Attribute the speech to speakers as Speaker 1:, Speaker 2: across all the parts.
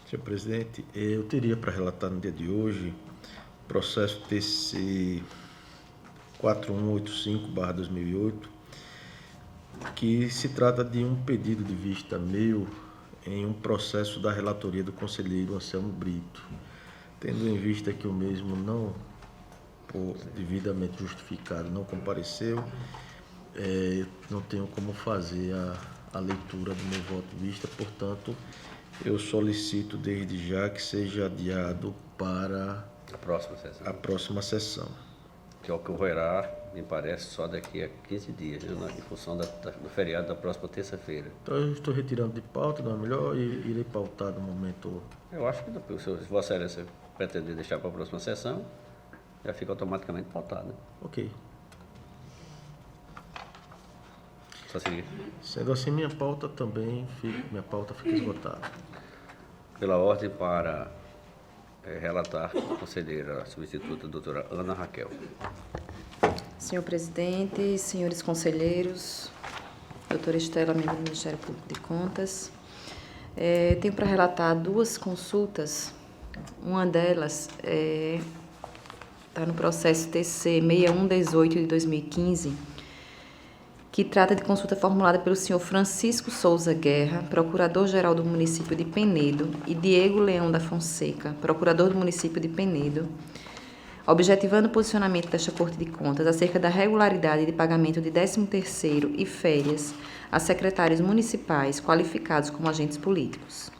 Speaker 1: Senhor presidente, eu teria para relatar no dia de hoje o processo TC 4185/2008, que se trata de um pedido de vista meu em um processo da relatoria do conselheiro Anselmo Brito, tendo em vista que o mesmo não, por devidamente justificado, não compareceu, não tenho como fazer a leitura do meu voto de vista, portanto, eu solicito desde já que seja adiado para a próxima sessão.
Speaker 2: Que ocorrerá, me parece, só daqui a 15 dias, em função do feriado da próxima terça-feira.
Speaker 1: Então eu estou retirando de pauta, não é melhor, e irei pautar no momento.
Speaker 2: Eu acho que se Vossa Excelência pretender deixar para a próxima sessão, já fica automaticamente pautado.
Speaker 1: Ok.
Speaker 2: Só seguir.
Speaker 1: Sendo assim, minha pauta fica esgotada.
Speaker 2: Pela ordem para relatar a conselheira substituta, a doutora Ana Raquel.
Speaker 3: Senhor presidente, senhores conselheiros, doutora Estela, membro do Ministério Público de Contas, tenho para relatar duas consultas. Uma delas está no processo TC 6118 de 2015, que trata de consulta formulada pelo senhor Francisco Souza Guerra, procurador-geral do município de Penedo, e Diego Leão da Fonseca, procurador do município de Penedo, objetivando o posicionamento desta Corte de Contas acerca da regularidade de pagamento de 13º e férias a secretários municipais qualificados como agentes políticos.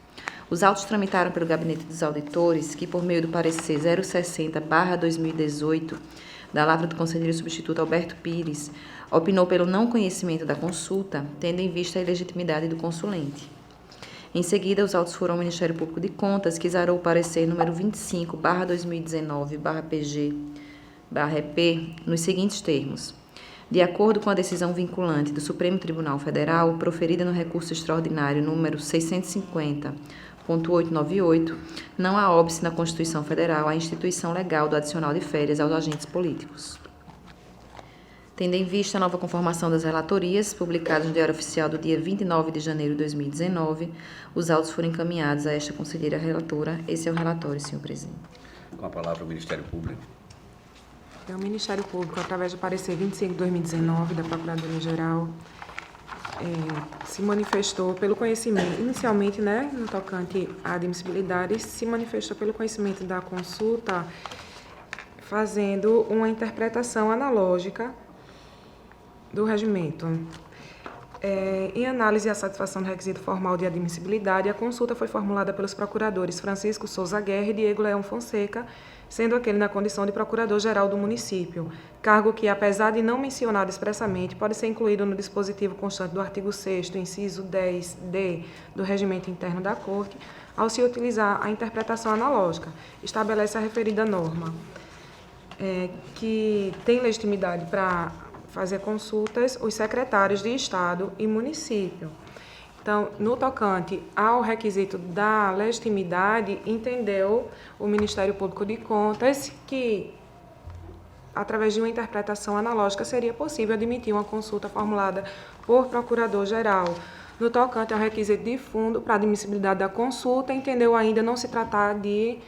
Speaker 3: Os autos tramitaram pelo Gabinete dos Auditores, que, por meio do parecer 060/2018, da lavra do conselheiro substituto Alberto Pires, opinou pelo não conhecimento da consulta, tendo em vista a ilegitimidade do consulente. Em seguida, os autos foram ao Ministério Público de Contas, que exarou o parecer número 25/2019/PG/EP, nos seguintes termos. De acordo com a decisão vinculante do Supremo Tribunal Federal, proferida no recurso extraordinário número 650.898, não há óbice na Constituição Federal a instituição legal do adicional de férias aos agentes políticos. Tendo em vista a nova conformação das relatorias, publicadas no Diário Oficial do dia 29 de janeiro de 2019, os autos foram encaminhados a esta conselheira relatora. Esse é o relatório, senhor presidente.
Speaker 2: Com a palavra o Ministério Público.
Speaker 4: O Ministério Público, através do parecer 25/2019 da Procuradoria-Geral, se manifestou pelo conhecimento, inicialmente, no tocante à admissibilidade, se manifestou pelo conhecimento da consulta, fazendo uma interpretação analógica do regimento. Em análise à satisfação do requisito formal de admissibilidade, a consulta foi formulada pelos procuradores Francisco Souza Guerra e Diego Leão Fonseca, sendo aquele na condição de procurador-geral do município, cargo que, apesar de não mencionado expressamente, pode ser incluído no dispositivo constante do artigo 6º, inciso 10d do Regimento Interno da Corte, ao se utilizar a interpretação analógica. Estabelece a referida norma, que tem legitimidade para fazer consultas os secretários de Estado e município. Então, no tocante ao requisito da legitimidade, entendeu o Ministério Público de Contas que, através de uma interpretação analógica, seria possível admitir uma consulta formulada por procurador-geral. No tocante ao requisito de fundo para admissibilidade da consulta, entendeu ainda não se tratar de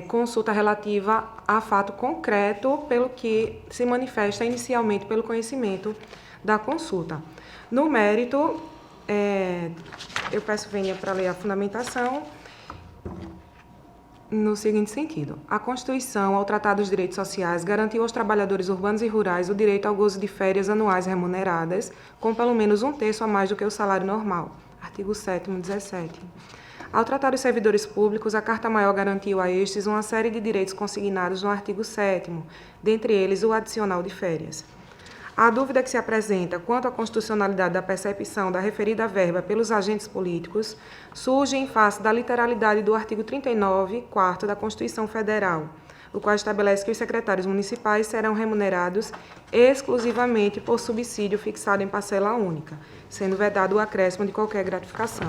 Speaker 4: consulta relativa a fato concreto, pelo que se manifesta inicialmente pelo conhecimento da consulta. No mérito, eu peço vênia para ler a fundamentação no seguinte sentido. A Constituição, ao tratar dos direitos sociais, garantiu aos trabalhadores urbanos e rurais o direito ao gozo de férias anuais remuneradas, com pelo menos 1/3 a mais do que o salário normal. Artigo 7º, 17. Ao tratar dos servidores públicos, a Carta Maior garantiu a estes uma série de direitos consignados no artigo 7º, dentre eles o adicional de férias. A dúvida que se apresenta quanto à constitucionalidade da percepção da referida verba pelos agentes políticos surge em face da literalidade do artigo 39, 4º da Constituição Federal, o qual estabelece que os secretários municipais serão remunerados exclusivamente por subsídio fixado em parcela única, sendo vedado o acréscimo de qualquer gratificação.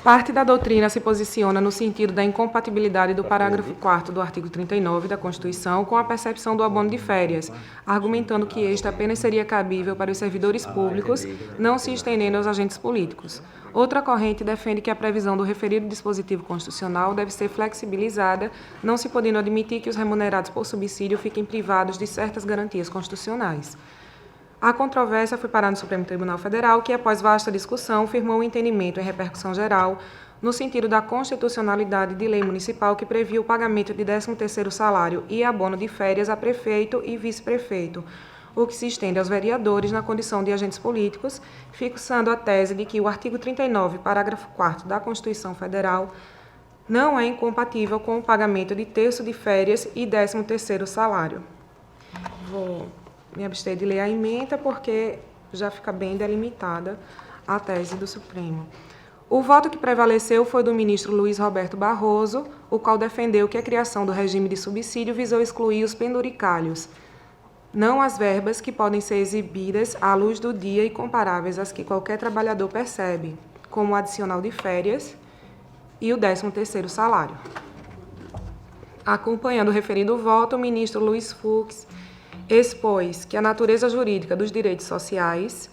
Speaker 4: Parte da doutrina se posiciona no sentido da incompatibilidade do parágrafo 4º do artigo 39 da Constituição com a percepção do abono de férias, argumentando que este apenas seria cabível para os servidores públicos, não se estendendo aos agentes políticos. Outra corrente defende que a previsão do referido dispositivo constitucional deve ser flexibilizada, não se podendo admitir que os remunerados por subsídio fiquem privados de certas garantias constitucionais. A controvérsia foi parar no Supremo Tribunal Federal, que, após vasta discussão, firmou um entendimento em repercussão geral, no sentido da constitucionalidade de lei municipal que previa o pagamento de 13º salário e abono de férias a prefeito e vice-prefeito, o que se estende aos vereadores na condição de agentes políticos, fixando a tese de que o artigo 39, parágrafo 4º da Constituição Federal não é incompatível com o pagamento de terço de férias e 13º salário. Vou me abster de ler a ementa, porque já fica bem delimitada a tese do Supremo. O voto que prevaleceu foi do ministro Luiz Roberto Barroso, o qual defendeu que a criação do regime de subsídio visou excluir os penduricalhos, não as verbas que podem ser exibidas à luz do dia e comparáveis às que qualquer trabalhador percebe, como o adicional de férias e o 13º salário. Acompanhando o referido voto, o ministro Luiz Fux expôs que a natureza jurídica dos direitos sociais,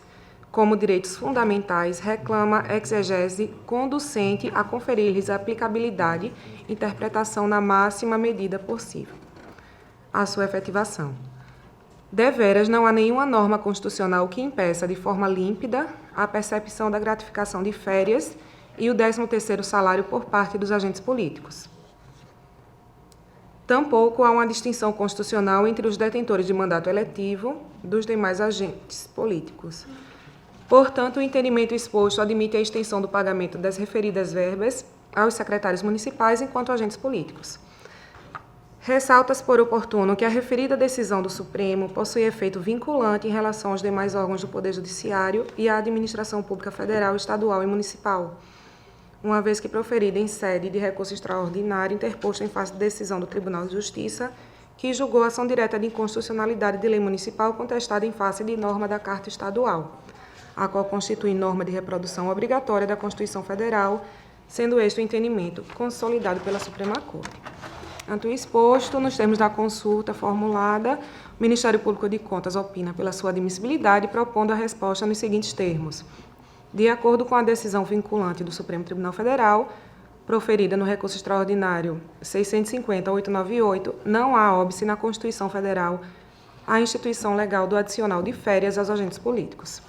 Speaker 4: como direitos fundamentais, reclama exegese conducente a conferir-lhes aplicabilidade e interpretação na máxima medida possível a sua efetivação. Deveras, não há nenhuma norma constitucional que impeça de forma límpida a percepção da gratificação de férias e o 13º salário por parte dos agentes políticos. Tampouco há uma distinção constitucional entre os detentores de mandato eletivo dos demais agentes políticos. Portanto, o entendimento exposto admite a extensão do pagamento das referidas verbas aos secretários municipais enquanto agentes políticos. Ressalta-se por oportuno que a referida decisão do Supremo possui efeito vinculante em relação aos demais órgãos do Poder Judiciário e à administração pública federal, estadual e municipal, uma vez que proferida em sede de recurso extraordinário interposto em face de decisão do Tribunal de Justiça, que julgou a ação direta de inconstitucionalidade de lei municipal contestada em face de norma da Carta Estadual, a qual constitui norma de reprodução obrigatória da Constituição Federal, sendo este o entendimento consolidado pela Suprema Corte. Ante o exposto, nos termos da consulta formulada, o Ministério Público de Contas opina pela sua admissibilidade, propondo a resposta nos seguintes termos. De acordo com a decisão vinculante do Supremo Tribunal Federal, proferida no recurso extraordinário 650.898, não há óbice na Constituição Federal a instituição legal do adicional de férias aos agentes políticos.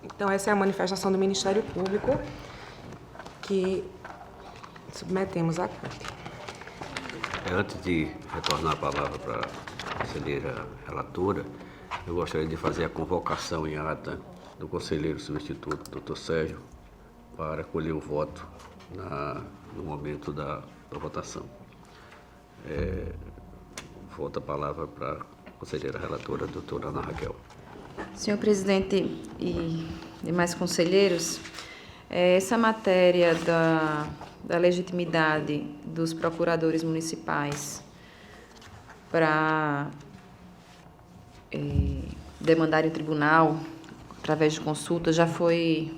Speaker 4: Então, essa é a manifestação do Ministério Público que submetemos à Corte.
Speaker 2: Antes de retornar a palavra para a conselheira relatora, eu gostaria de fazer a convocação em ata do conselheiro substituto, doutor Sérgio, para colher o voto no momento da votação. Volto a palavra para a conselheira relatora, doutora Ana Raquel.
Speaker 3: Senhor presidente e demais conselheiros, essa matéria da legitimidade dos procuradores municipais para demandarem o tribunal através de consulta já foi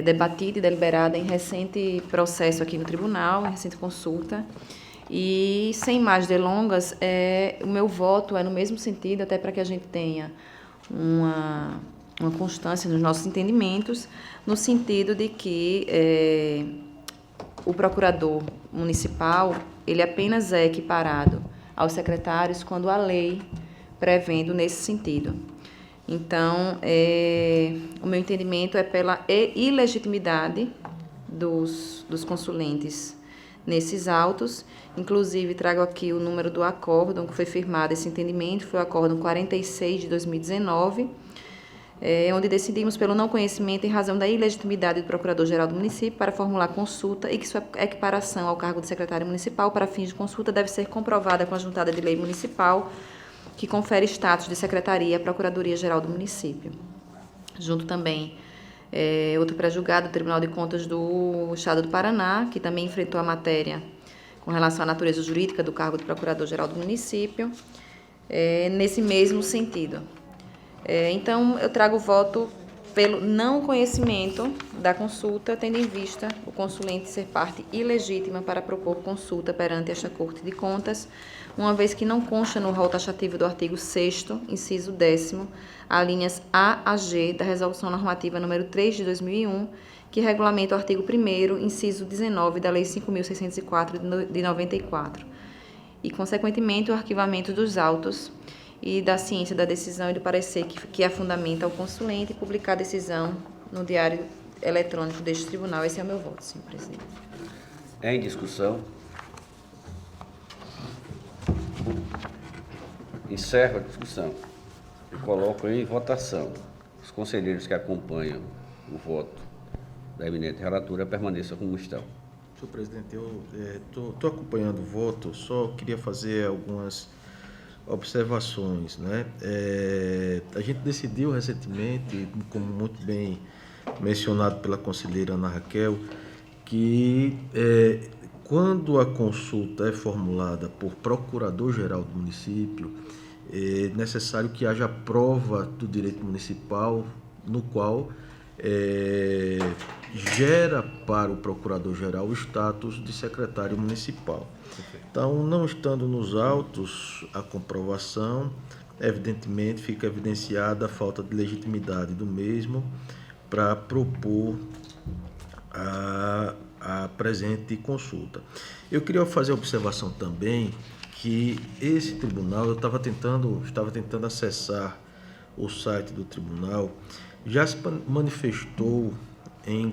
Speaker 3: debatida e deliberada em recente processo aqui no tribunal, em recente consulta. E, sem mais delongas, o meu voto é no mesmo sentido, até para que a gente tenha uma constância nos nossos entendimentos, no sentido de que o procurador municipal, ele apenas é equiparado aos secretários quando a lei prevendo nesse sentido. Então, o meu entendimento é pela ilegitimidade dos consulentes nesses autos. Inclusive, trago aqui o número do acórdão que foi firmado esse entendimento, foi o acórdão 46 de 2019, onde decidimos pelo não conhecimento em razão da ilegitimidade do Procurador-Geral do Município para formular consulta e que sua equiparação ao cargo de secretário municipal para fins de consulta deve ser comprovada com a juntada de lei municipal que confere status de secretaria à Procuradoria-Geral do Município. Junto também outro pré-julgado do Tribunal de Contas do Estado do Paraná, que também enfrentou a matéria com relação à natureza jurídica do cargo de Procurador-Geral do Município, nesse mesmo sentido. Então, eu trago o voto pelo não conhecimento da consulta, tendo em vista o consulente ser parte ilegítima para propor consulta perante esta Corte de Contas, uma vez que não consta no rol taxativo do artigo 6º, inciso 10º, alíneas A a G da Resolução Normativa número 3 de 2001, que regulamenta o artigo 1º, inciso 19 da Lei 5.604 de 94, e, consequentemente, o arquivamento dos autos e da ciência da decisão e do parecer que a fundamenta ao consulente e publicar a decisão no Diário Eletrônico deste tribunal. Esse é o meu voto, senhor presidente.
Speaker 2: Em discussão. Encerro a discussão e coloco em votação. Os conselheiros que acompanham o voto da eminente relatora permaneçam como estão.
Speaker 1: Senhor presidente, eu estou acompanhando o voto, só queria fazer algumas observações, né? A gente decidiu recentemente, como muito bem mencionado pela conselheira Ana Raquel, que quando a consulta é formulada por procurador-geral do município, é necessário que haja prova do direito municipal, no qual gera para o procurador-geral o status de secretário municipal. Então, não estando nos autos a comprovação, evidentemente fica evidenciada a falta de legitimidade do mesmo para propor a presente consulta. Eu queria fazer a observação também que esse tribunal, eu estava tentando acessar o site do tribunal, já se manifestou em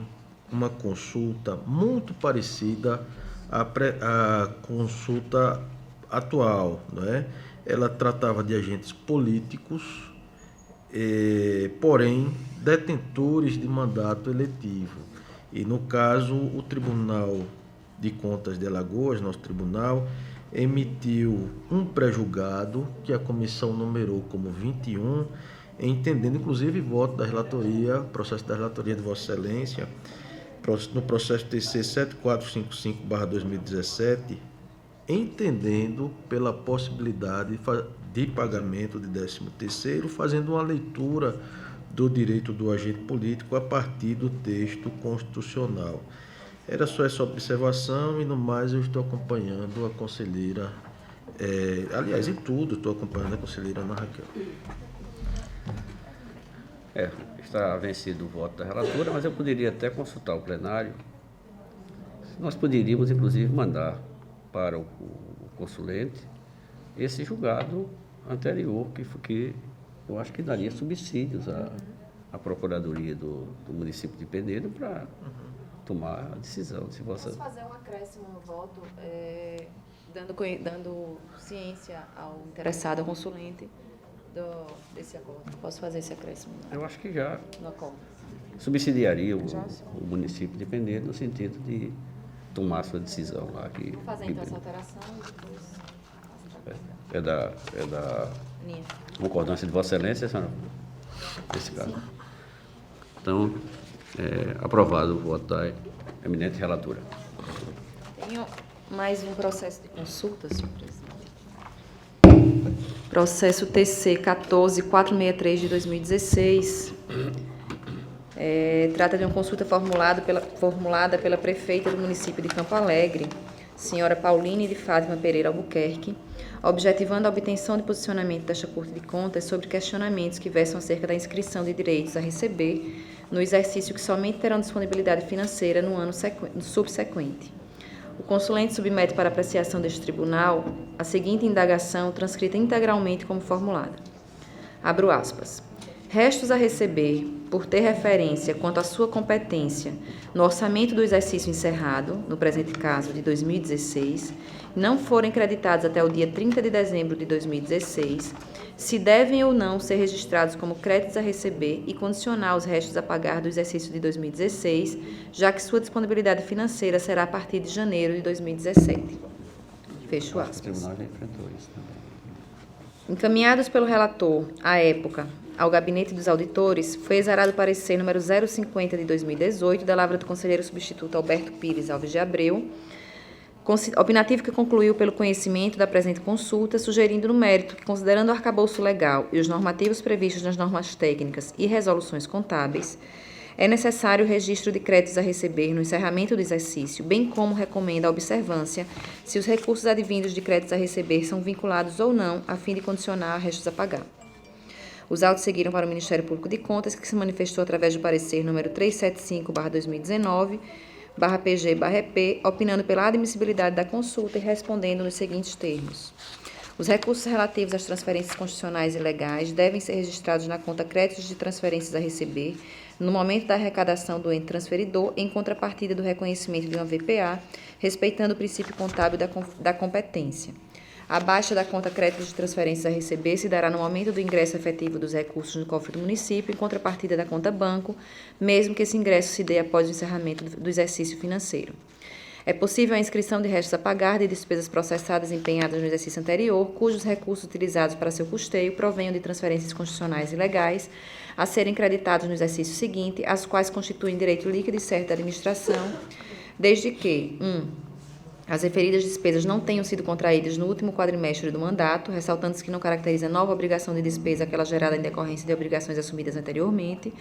Speaker 1: uma consulta muito parecida à consulta atual, não é? Ela tratava de agentes políticos, porém detentores de mandato eletivo. E no caso, o Tribunal de Contas de Alagoas, nosso tribunal, emitiu um pré-julgado que a comissão numerou como 21, entendendo inclusive voto da relatoria, processo da relatoria de Vossa Excelência, no processo TC 7455/2017, entendendo pela possibilidade de pagamento de 13º, fazendo uma leitura do direito do agente político a partir do texto constitucional. Era só essa observação e, no mais, eu estou acompanhando a conselheira, aliás, em tudo, estou acompanhando a conselheira Ana Raquel.
Speaker 2: Está vencido o voto da relatora, mas eu poderia até consultar o plenário. Nós poderíamos, inclusive, mandar para o consulente esse julgado anterior, que eu acho que daria subsídios à Procuradoria do município de Penedo para tomar a decisão.
Speaker 3: Posso fazer um acréscimo no voto, dando ciência ao interessado, ao consulente, desse acordo? Posso fazer esse acréscimo?
Speaker 2: Eu acho que já
Speaker 3: no acordo
Speaker 2: subsidiaria o município de Penedo no sentido de tomar sua decisão lá.
Speaker 3: Vou fazer então essa alteração e depois...
Speaker 2: É da concordância de Vossa Excelência, senhora? Nesse caso. Sim. Então, aprovado o voto da eminente relatora.
Speaker 3: Tenho mais um processo de consulta, senhor presidente. Processo TC 14463 de 2016. Trata de uma consulta formulada pela prefeita do município de Campo Alegre, senhora Pauline de Fátima Pereira Albuquerque, objetivando a obtenção de posicionamento desta Corte de Contas sobre questionamentos que versam acerca da inscrição de direitos a receber no exercício que somente terão disponibilidade financeira no ano subsequente. O consulente submete para apreciação deste tribunal a seguinte indagação, transcrita integralmente como formulada. Abro aspas. Restos a receber, por ter referência quanto à sua competência no orçamento do exercício encerrado, no presente caso de 2016, não forem creditados até o dia 30 de dezembro de 2016, se devem ou não ser registrados como créditos a receber e condicionar os restos a pagar do exercício de 2016, já que sua disponibilidade financeira será a partir de janeiro de 2017. Fecho aspas.
Speaker 2: O tribunal já enfrentou isso também.
Speaker 3: Encaminhados pelo relator, à época, ao Gabinete dos Auditores, foi exarado o parecer número 050 de 2018 da lavra do conselheiro substituto Alberto Pires Alves de Abreu, Opinativo que concluiu pelo conhecimento da presente consulta, sugerindo no mérito que, considerando o arcabouço legal e os normativos previstos nas normas técnicas e resoluções contábeis, é necessário o registro de créditos a receber no encerramento do exercício, bem como recomenda a observância se os recursos advindos de créditos a receber são vinculados ou não, a fim de condicionar a restos a pagar. Os autos seguiram para o Ministério Público de Contas, que se manifestou através do parecer número 375/2019, /PG/EP, opinando pela admissibilidade da consulta e respondendo nos seguintes termos. Os recursos relativos às transferências constitucionais e legais devem ser registrados na conta créditos de transferências a receber no momento da arrecadação do ente transferidor, em contrapartida do reconhecimento de uma VPA, respeitando o princípio contábil da competência. A baixa da conta créditos de transferências a receber se dará no momento do ingresso efetivo dos recursos no cofre do município, em contrapartida da conta banco, mesmo que esse ingresso se dê após o encerramento do exercício financeiro. É possível a inscrição de restos a pagar de despesas processadas empenhadas no exercício anterior, cujos recursos utilizados para seu custeio provenham de transferências constitucionais e legais, a serem creditados no exercício seguinte, as quais constituem direito líquido e certo da administração, desde que 1. As referidas despesas não tenham sido contraídas no último quadrimestre do mandato, ressaltando-se que não caracteriza nova obrigação de despesa aquela gerada em decorrência de obrigações assumidas anteriormente,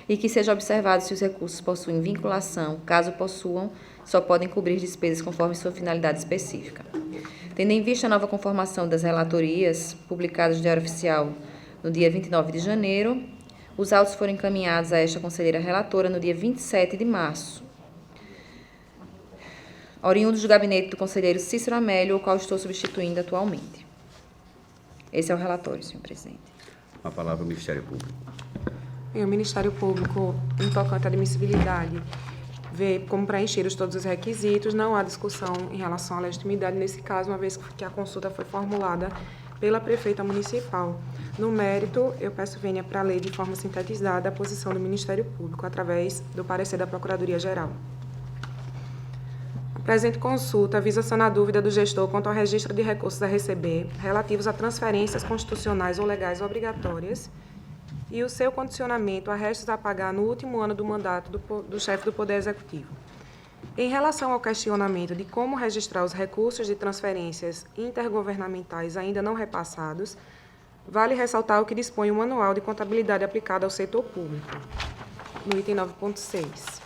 Speaker 3: e que seja observado se os recursos possuem vinculação, caso possuam, só podem cobrir despesas conforme sua finalidade específica. Tendo em vista a nova conformação das relatorias, publicadas no Diário Oficial no dia 29 de janeiro, os autos foram encaminhados a esta conselheira relatora no dia 27 de março, oriundos do gabinete do conselheiro Cícero Amélio, o qual estou substituindo atualmente. Esse é o relatório, senhor presidente.
Speaker 2: A palavra ao Ministério Público.
Speaker 4: E o Ministério Público, em tocante à admissibilidade, vê como preenchidos todos os requisitos, não há discussão em relação à legitimidade nesse caso, uma vez que a consulta foi formulada pela prefeita municipal. No mérito, eu peço vênia para ler de forma sintetizada a posição do Ministério Público, através do parecer da Procuradoria-Geral. A presente consulta visa sanar a dúvida do gestor quanto ao registro de recursos a receber relativos a transferências constitucionais ou legais obrigatórias e o seu condicionamento a restos a pagar no último ano do mandato do chefe do Poder Executivo. Em relação ao questionamento de como registrar os recursos de transferências intergovernamentais ainda não repassados, vale ressaltar o que dispõe o Manual de Contabilidade aplicado ao setor público, no item 9.6.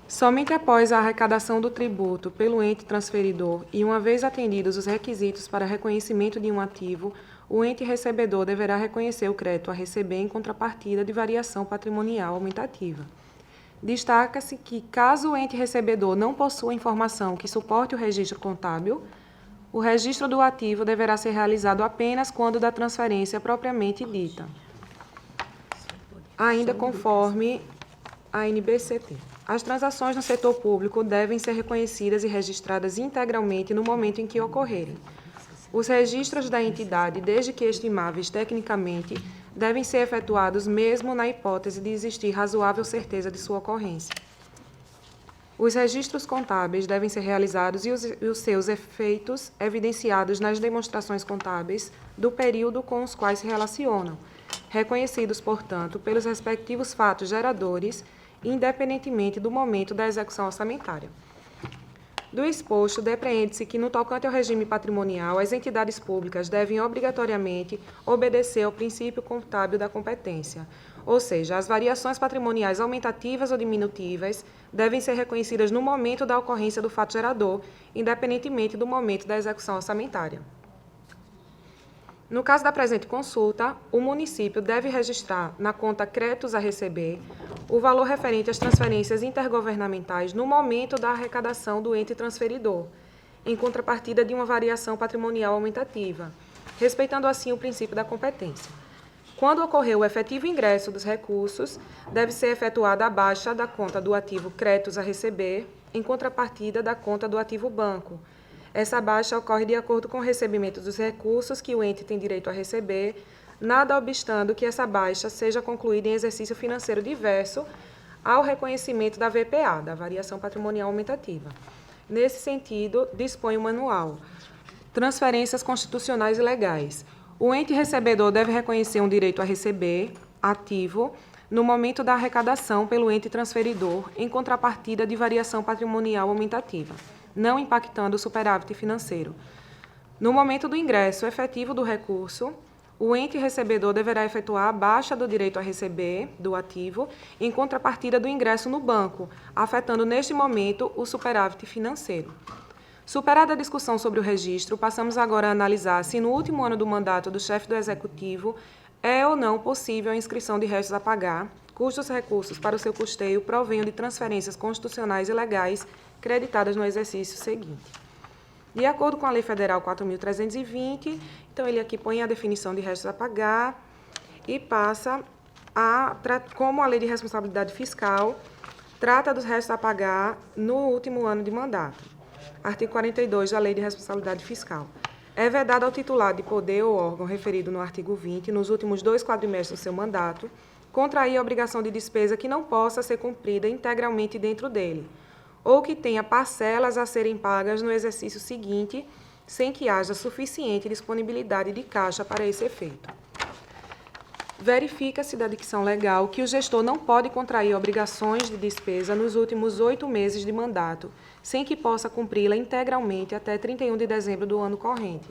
Speaker 4: Somente após a arrecadação do tributo pelo ente transferidor e uma vez atendidos os requisitos para reconhecimento de um ativo, o ente recebedor deverá reconhecer o crédito a receber em contrapartida de variação patrimonial aumentativa. Destaca-se que, caso o ente recebedor não possua informação que suporte o registro contábil, o registro do ativo deverá ser realizado apenas quando da transferência propriamente dita, ainda conforme a NBCT. As transações no setor público devem ser reconhecidas e registradas integralmente no momento em que ocorrerem. Os registros da entidade, desde que estimáveis tecnicamente, devem ser efetuados mesmo na hipótese de existir razoável certeza de sua ocorrência. Os registros contábeis devem ser realizados e os seus efeitos evidenciados nas demonstrações contábeis do período com os quais se relacionam, reconhecidos, portanto, pelos respectivos fatos geradores, independentemente do momento da execução orçamentária. Do exposto, depreende-se que, no tocante ao regime patrimonial, as entidades públicas devem obrigatoriamente obedecer ao princípio contábil da competência, ou seja, as variações patrimoniais aumentativas ou diminutivas devem ser reconhecidas no momento da ocorrência do fato gerador, independentemente do momento da execução orçamentária. No caso da presente consulta, o município deve registrar na conta créditos a receber o valor referente às transferências intergovernamentais no momento da arrecadação do ente transferidor, em contrapartida de uma variação patrimonial aumentativa, respeitando assim o princípio da competência. Quando ocorrer o efetivo ingresso dos recursos, deve ser efetuada a baixa da conta do ativo créditos a receber, em contrapartida da conta do ativo banco. Essa baixa ocorre de acordo com o recebimento dos recursos que o ente tem direito a receber, nada obstando que essa baixa seja concluída em exercício financeiro diverso ao reconhecimento da VPA, da Variação Patrimonial Aumentativa. Nesse sentido, dispõe o manual. Transferências constitucionais e legais. O ente recebedor deve reconhecer um direito a receber, ativo, no momento da arrecadação pelo ente transferidor, em contrapartida de variação patrimonial aumentativa, não impactando o superávit financeiro. No momento do ingresso efetivo do recurso, o ente recebedor deverá efetuar a baixa do direito a receber do ativo em contrapartida do ingresso no banco, afetando neste momento o superávit financeiro. Superada a discussão sobre o registro, passamos agora a analisar se no último ano do mandato do chefe do Executivo é ou não possível a inscrição de restos a pagar, cujos recursos para o seu custeio provenham de transferências constitucionais e legais creditadas no exercício seguinte. De acordo com a Lei Federal 4.320, então ele aqui põe a definição de restos a pagar e passa como a Lei de Responsabilidade Fiscal trata dos restos a pagar no último ano de mandato. Artigo 42 da Lei de Responsabilidade Fiscal. É vedado ao titular de poder ou órgão referido no artigo 20, nos últimos 2 quadrimestres do seu mandato, contrair a obrigação de despesa que não possa ser cumprida integralmente dentro dele, ou que tenha parcelas a serem pagas no exercício seguinte, sem que haja suficiente disponibilidade de caixa para esse efeito. Verifica-se da dicção legal que o gestor não pode contrair obrigações de despesa nos últimos 8 meses de mandato, sem que possa cumpri-la integralmente até 31 de dezembro do ano corrente,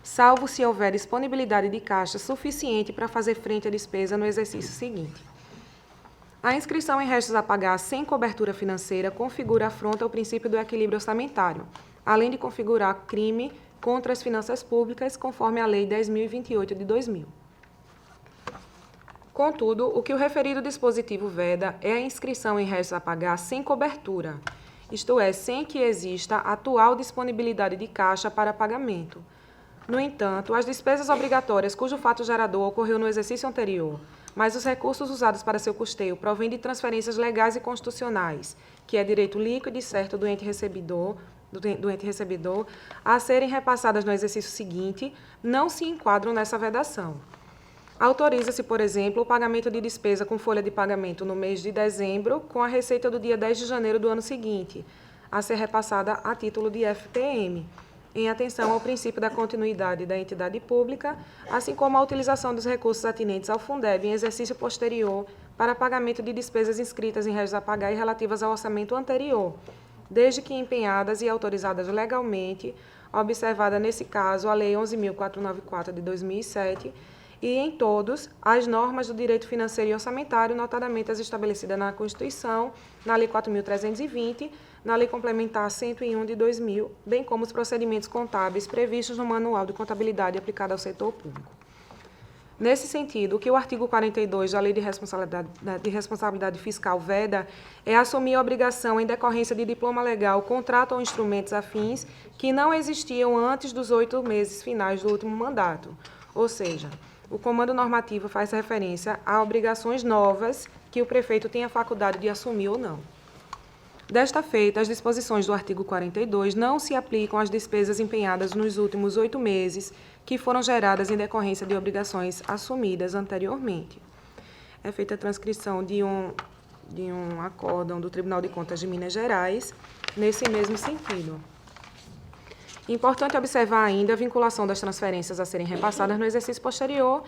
Speaker 4: salvo se houver disponibilidade de caixa suficiente para fazer frente à despesa no exercício seguinte. A inscrição em restos a pagar sem cobertura financeira configura afronta ao princípio do equilíbrio orçamentário, além de configurar crime contra as finanças públicas, conforme a Lei 10.028 de 2000. Contudo, o que o referido dispositivo veda é a inscrição em restos a pagar sem cobertura, isto é, sem que exista atual disponibilidade de caixa para pagamento. No entanto, as despesas obrigatórias cujo fato gerador ocorreu no exercício anterior, mas os recursos usados para seu custeio provêm de transferências legais e constitucionais, que é direito líquido e certo do ente recebedor, a serem repassadas no exercício seguinte, não se enquadram nessa vedação. Autoriza-se, por exemplo, o pagamento de despesa com folha de pagamento no mês de dezembro, com a receita do dia 10 de janeiro do ano seguinte, a ser repassada a título de FPM, em atenção ao princípio da continuidade da entidade pública, assim como a utilização dos recursos atinentes ao Fundeb em exercício posterior para pagamento de despesas inscritas em restos a pagar e relativas ao orçamento anterior, desde que empenhadas e autorizadas legalmente, observada nesse caso a Lei 11.494 de 2007, e em todos as normas do direito financeiro e orçamentário, notadamente as estabelecidas na Constituição, na Lei 4.320, na Lei Complementar 101 de 2000, bem como os procedimentos contábeis previstos no Manual de Contabilidade aplicado ao setor público. Nesse sentido, o que o artigo 42 da Lei de Responsabilidade Fiscal veda é assumir a obrigação em decorrência de diploma legal, contrato ou instrumentos afins que não existiam antes dos 8 meses finais do último mandato, ou seja, o comando normativo faz referência a obrigações novas que o prefeito tem a faculdade de assumir ou não. Desta feita, as disposições do artigo 42 não se aplicam às despesas empenhadas nos últimos 8 meses que foram geradas em decorrência de obrigações assumidas anteriormente. É feita a transcrição de um acórdão do Tribunal de Contas de Minas Gerais nesse mesmo sentido. Importante observar ainda a vinculação das transferências a serem repassadas no exercício posterior,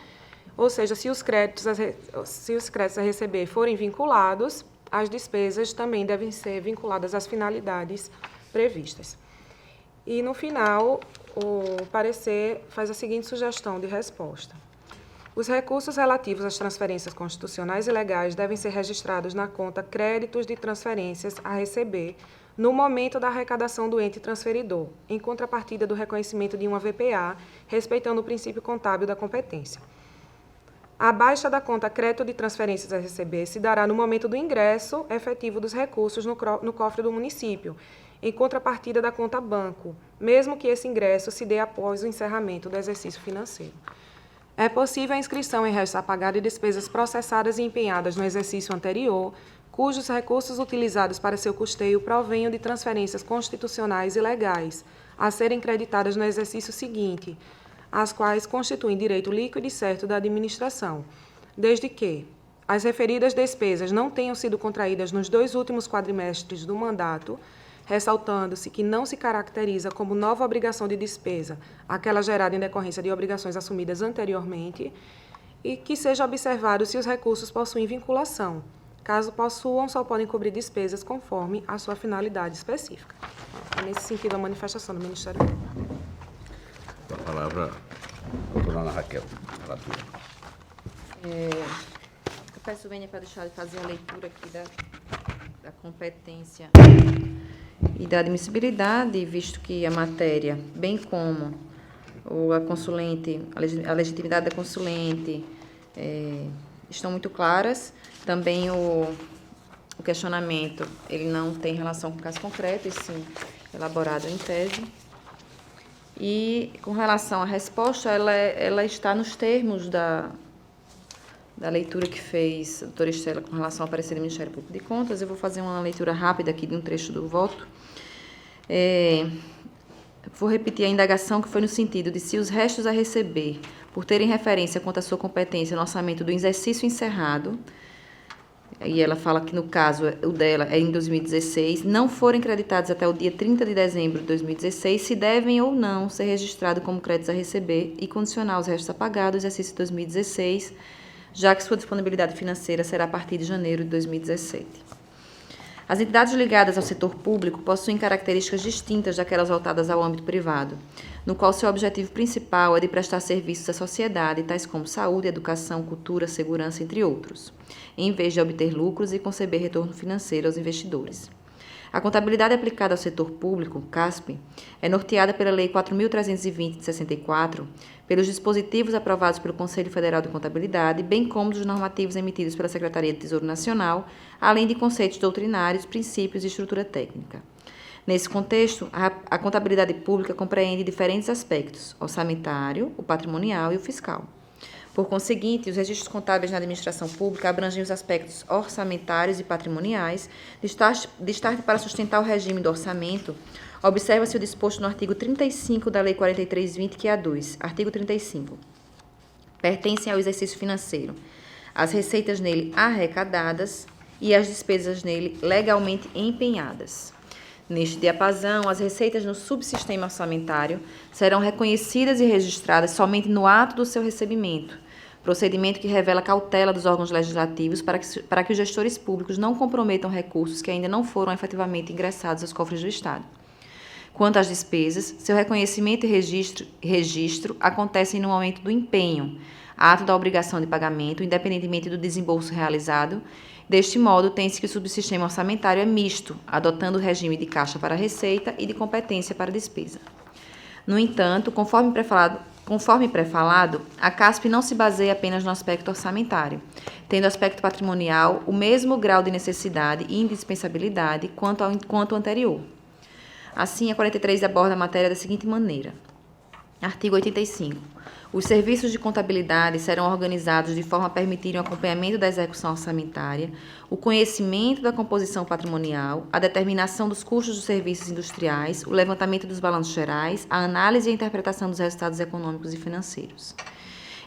Speaker 4: ou seja, se os créditos a receber forem vinculados, as despesas também devem ser vinculadas às finalidades previstas. E, no final, o parecer faz a seguinte sugestão de resposta. Os recursos relativos às transferências constitucionais e legais devem ser registrados na conta créditos de transferências a receber no momento da arrecadação do ente transferidor, em contrapartida do reconhecimento de uma VPA, respeitando o princípio contábil da competência. A baixa da conta crédito de transferências a receber se dará no momento do ingresso efetivo dos recursos no cofre do município, em contrapartida da conta banco, mesmo que esse ingresso se dê após o encerramento do exercício financeiro. É possível a inscrição em restos a pagar de despesas processadas e empenhadas no exercício anterior, cujos recursos utilizados para seu custeio provenham de transferências constitucionais e legais, a serem creditadas no exercício seguinte, as quais constituem direito líquido e certo da administração, desde que as referidas despesas não tenham sido contraídas nos 2 últimos quadrimestres do mandato, ressaltando-se que não se caracteriza como nova obrigação de despesa aquela gerada em decorrência de obrigações assumidas anteriormente, e que seja observado se os recursos possuem vinculação. Caso possuam, só podem cobrir despesas conforme a sua finalidade específica. É nesse sentido a manifestação do Ministério Público.
Speaker 2: Com a palavra, a doutora Ana Raquel, relatora.
Speaker 3: Eu peço, Vênia, para deixar de fazer a leitura aqui da competência e da admissibilidade, visto que a matéria, bem como a consulente, a legitimidade da consulente, estão muito claras. Também o questionamento, ele não tem relação com o caso concreto, e sim elaborado em tese. E, com relação à resposta, ela está nos termos da leitura que fez a doutora Estela com relação ao parecer do Ministério Público de Contas. Eu vou fazer uma leitura rápida aqui de um trecho do voto. Vou repetir a indagação, que foi no sentido de se os restos a receber, por terem referência quanto à sua competência no orçamento do exercício encerrado, e ela fala que, no caso, o dela é em 2016, não forem creditados até o dia 30 de dezembro de 2016, se devem ou não ser registrados como créditos a receber e condicionar os restos a pagar do exercício de 2016, já que sua disponibilidade financeira será a partir de janeiro de 2017. As entidades ligadas ao setor público possuem características distintas daquelas voltadas ao âmbito privado, no qual seu objetivo principal é de prestar serviços à sociedade, tais como saúde, educação, cultura, segurança, entre outros, em vez de obter lucros e conceber retorno financeiro aos investidores. A contabilidade aplicada ao setor público, CASP, é norteada pela Lei 4.320 de 64, pelos dispositivos aprovados pelo Conselho Federal de Contabilidade, bem como dos normativos emitidos pela Secretaria de Tesouro Nacional, além de conceitos doutrinários, princípios e estrutura técnica. Nesse contexto, a contabilidade pública compreende diferentes aspectos: orçamentário, o patrimonial e o fiscal. Por conseguinte, os registros contábeis na administração pública abrangem os aspectos orçamentários e patrimoniais. Destaque para sustentar o regime do orçamento, observa-se o disposto no artigo 35 da Lei 4320, que é a 2. Artigo 35. Pertencem ao exercício financeiro as receitas nele arrecadadas e as despesas nele legalmente empenhadas. Neste diapasão, as receitas no subsistema orçamentário serão reconhecidas e registradas somente no ato do seu recebimento, procedimento que revela cautela dos órgãos legislativos para que os gestores públicos não comprometam recursos que ainda não foram efetivamente ingressados aos cofres do Estado. Quanto às despesas, seu reconhecimento e registro acontecem no momento do empenho, ato da obrigação de pagamento, independentemente do desembolso realizado. Deste modo, tem-se que o subsistema orçamentário é misto, adotando o regime de caixa para receita e de competência para despesa. No entanto, conforme pré-falado, a CASP não se baseia apenas no aspecto orçamentário, tendo o aspecto patrimonial o mesmo grau de necessidade e indispensabilidade quanto o anterior. Assim, a 43 aborda a matéria da seguinte maneira. Artigo 85. Os serviços de contabilidade serão organizados de forma a permitirem o acompanhamento da execução orçamentária, o conhecimento da composição patrimonial, a determinação dos custos dos serviços industriais, o levantamento dos balanços gerais, a análise e a interpretação dos resultados econômicos e financeiros.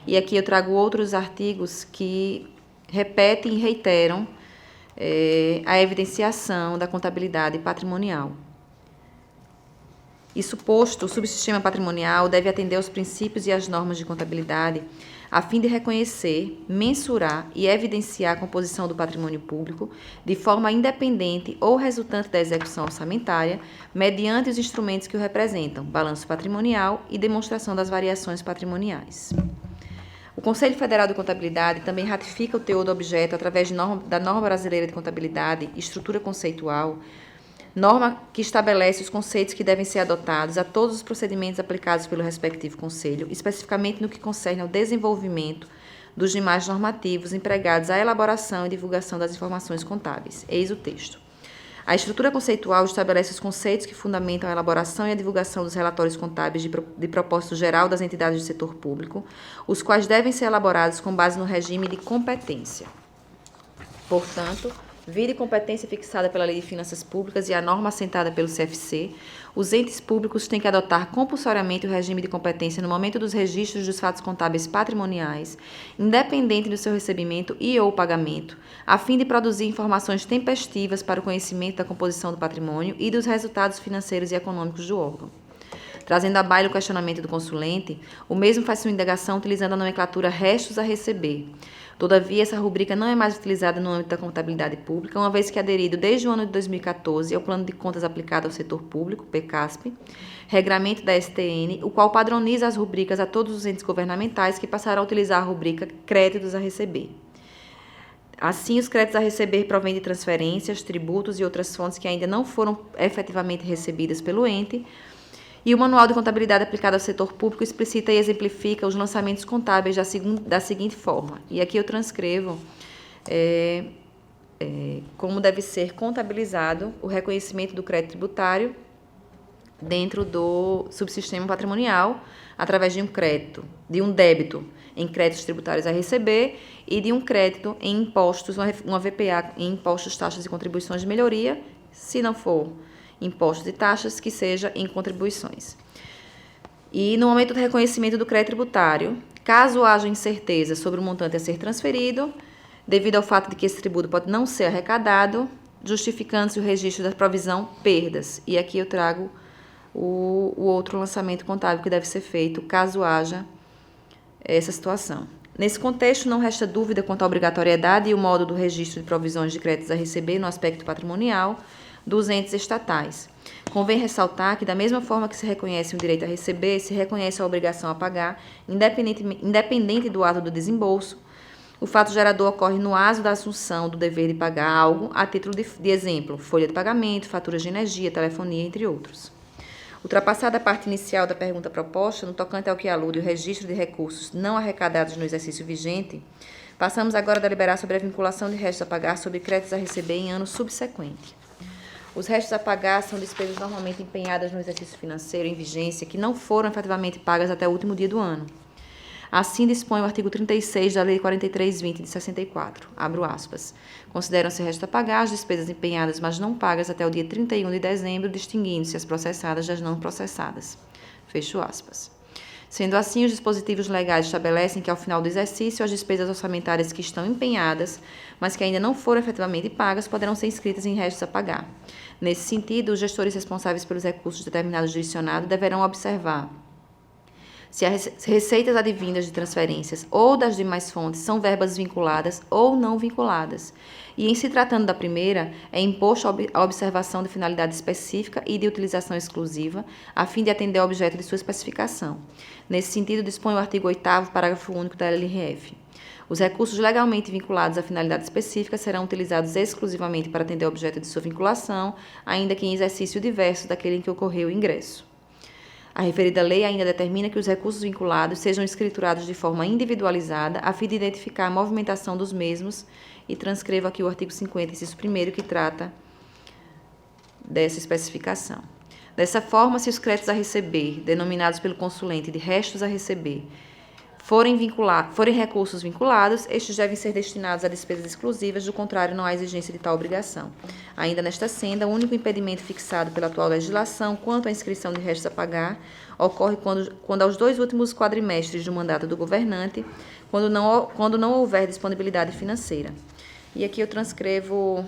Speaker 3: E aqui eu trago outros artigos que repetem e reiteram a evidenciação da contabilidade patrimonial. Isso posto, o subsistema patrimonial deve atender aos princípios e às normas de contabilidade, a fim de reconhecer, mensurar e evidenciar a composição do patrimônio público de forma independente ou resultante da execução orçamentária, mediante os instrumentos que o representam, balanço patrimonial e demonstração das variações patrimoniais. O Conselho Federal de Contabilidade também ratifica o teor do objeto através da Norma Brasileira de Contabilidade, Estrutura Conceitual, norma que estabelece os conceitos que devem ser adotados a todos os procedimentos aplicados pelo respectivo Conselho, especificamente no que concerne ao desenvolvimento dos demais normativos empregados à elaboração e divulgação das informações contábeis. Eis o texto. A estrutura conceitual estabelece os conceitos que fundamentam a elaboração e a divulgação dos relatórios contábeis de propósito geral das entidades do setor público, os quais devem ser elaborados com base no regime de competência. Portanto, vide competência fixada pela Lei de Finanças Públicas e a norma assentada pelo CFC, os entes públicos têm que adotar compulsoriamente o regime de competência no momento dos registros dos fatos contábeis patrimoniais, independente do seu recebimento e ou pagamento, a fim de produzir informações tempestivas para o conhecimento da composição do patrimônio e dos resultados financeiros e econômicos do órgão. trazendo à baila o questionamento do consulente, o mesmo faz sua indagação utilizando a nomenclatura restos a receber. Todavia, essa rubrica não é mais utilizada no âmbito da contabilidade pública, uma vez que é aderido desde o ano de 2014 ao Plano de Contas aplicado ao setor público, PCASP, regramento da STN, o qual padroniza as rubricas a todos os entes governamentais que passarão a utilizar a rubrica créditos a receber. Assim, os créditos a receber provêm de transferências, tributos e outras fontes que ainda não foram efetivamente recebidas pelo ente, e o Manual de Contabilidade aplicado ao setor público explicita e exemplifica os lançamentos contábeis da seguinte forma. E aqui eu transcrevo como deve ser contabilizado o reconhecimento do crédito tributário dentro do subsistema patrimonial, através de um débito em créditos tributários a receber e de um crédito em impostos, uma VPA em impostos, taxas e contribuições de melhoria, se não for impostos e taxas, que seja em contribuições. E no momento do reconhecimento do crédito tributário, caso haja incerteza sobre o montante a ser transferido, devido ao fato de que esse tributo pode não ser arrecadado, justificando-se o registro da provisão perdas. E aqui eu trago o outro lançamento contábil que deve ser feito, caso haja essa situação. Nesse contexto, não resta dúvida quanto à obrigatoriedade e o modo do registro de provisões de créditos a receber no aspecto patrimonial dos entes estatais. Convém ressaltar que, da mesma forma que se reconhece o direito a receber, se reconhece a obrigação a pagar, independente do ato do desembolso. O fato gerador ocorre no ato da assunção do dever de pagar algo, a título de exemplo, folha de pagamento, faturas de energia, telefonia, entre outros. Ultrapassada a parte inicial da pergunta proposta, no tocante ao que alude o registro de recursos não arrecadados no exercício vigente, passamos agora a deliberar sobre a vinculação de restos a pagar sobre créditos a receber em ano subsequente. Os restos a pagar são despesas normalmente empenhadas no exercício financeiro em vigência que não foram efetivamente pagas até o último dia do ano. Assim dispõe o artigo 36 da Lei 4320 de 64, abro aspas. Consideram-se restos a pagar as despesas empenhadas, mas não pagas até o dia 31 de dezembro, distinguindo-se as processadas das não processadas. Fecho aspas. Sendo assim, os dispositivos legais estabelecem que, ao final do exercício, as despesas orçamentárias que estão empenhadas, mas que ainda não foram efetivamente pagas, poderão ser inscritas em restos a pagar. Nesse sentido, os gestores responsáveis pelos recursos determinados jurisdicionados deverão observar se as receitas advindas de transferências ou das demais fontes são verbas vinculadas ou não vinculadas. E, em se tratando da primeira, é imposto a observação de finalidade específica e de utilização exclusiva, a fim de atender ao objeto de sua especificação. Nesse sentido, dispõe o artigo 8º, parágrafo único da LRF. Os recursos legalmente vinculados à finalidade específica serão utilizados exclusivamente para atender ao objeto de sua vinculação, ainda que em exercício diverso daquele em que ocorreu o ingresso. A referida lei ainda determina que os recursos vinculados sejam escriturados de forma individualizada, a fim de identificar a movimentação dos mesmos, e transcrevo aqui o artigo 50, inciso 1º, que trata dessa especificação. Dessa forma, se os créditos a receber, denominados pelo consulente de restos a receber, forem recursos vinculados, estes devem ser destinados a despesas exclusivas, do contrário, não há exigência de tal obrigação. Ainda nesta senda, o único impedimento fixado pela atual legislação quanto à inscrição de restos a pagar ocorre quando aos 2 últimos quadrimestres do mandato do governante, quando não houver disponibilidade financeira. E aqui eu transcrevo,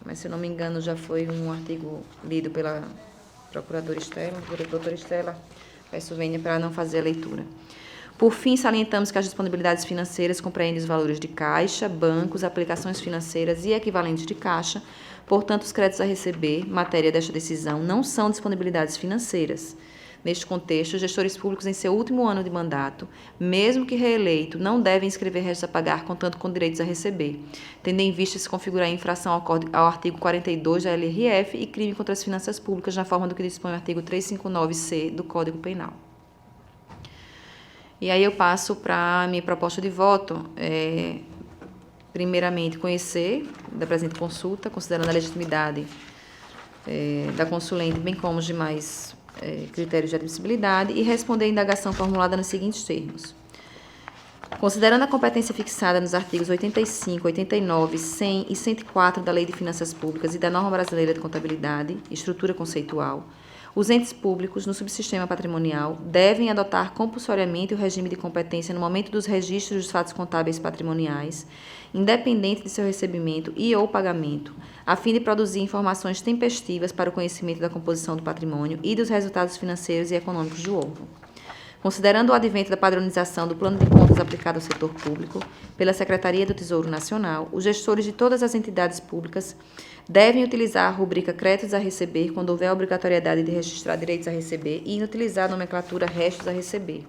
Speaker 3: mas se eu não me engano já foi um artigo lido pela doutora Estela, peço vênia para não fazer a leitura. Por fim, salientamos que as disponibilidades financeiras compreendem os valores de caixa, bancos, aplicações financeiras e equivalentes de caixa. Portanto, os créditos a receber, matéria desta decisão, não são disponibilidades financeiras. Neste contexto, os gestores públicos em seu último ano de mandato, mesmo que reeleito, não devem inscrever restos a pagar contando com direitos a receber, tendo em vista se configurar infração ao artigo 42 da LRF e crime contra as finanças públicas na forma do que dispõe o artigo 359-C do Código Penal. E aí eu passo para a minha proposta de voto. Primeiramente, conhecer da presente consulta, considerando a legitimidade da consulente, bem como os demais critérios de admissibilidade, e responder a indagação formulada nos seguintes termos. Considerando a competência fixada nos artigos 85, 89, 100 e 104 da Lei de Finanças Públicas e da Norma Brasileira de Contabilidade, estrutura conceitual, os entes públicos no subsistema patrimonial devem adotar compulsoriamente o regime de competência no momento dos registros dos fatos contábeis patrimoniais, independente de seu recebimento e ou pagamento, a fim de produzir informações tempestivas para o conhecimento da composição do patrimônio e dos resultados financeiros e econômicos do órgão. Considerando o advento da padronização do plano de contas aplicado ao setor público pela Secretaria do Tesouro Nacional, os gestores de todas as entidades públicas devem utilizar a rubrica créditos a receber quando houver a obrigatoriedade de registrar direitos a receber e inutilizar a nomenclatura restos a receber.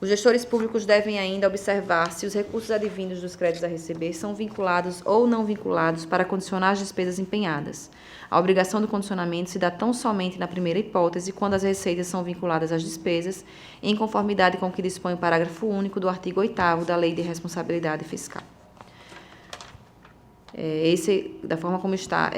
Speaker 3: Os gestores públicos devem ainda observar se os recursos advindos dos créditos a receber são vinculados ou não vinculados para condicionar as despesas empenhadas. A obrigação do condicionamento se dá tão somente na primeira hipótese, quando as receitas são vinculadas às despesas, em conformidade com o que dispõe o parágrafo único do artigo 8º da Lei de Responsabilidade Fiscal. Esse, da forma como está,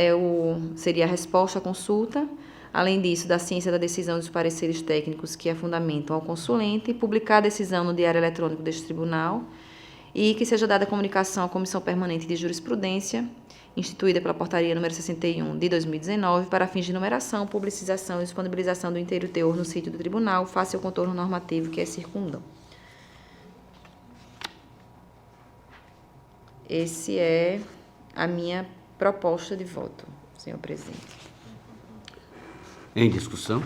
Speaker 3: seria a resposta à consulta. Além disso, da ciência da decisão e dos pareceres técnicos que a fundamentam ao consulente, publicar a decisão no Diário Eletrônico deste Tribunal e que seja dada comunicação à Comissão Permanente de Jurisprudência, instituída pela Portaria número 61 de 2019, para fins de numeração, publicização e disponibilização do inteiro teor no sítio do Tribunal, face ao contorno normativo que as circundam. Esse é a minha proposta de voto, senhor presidente.
Speaker 2: Em discussão?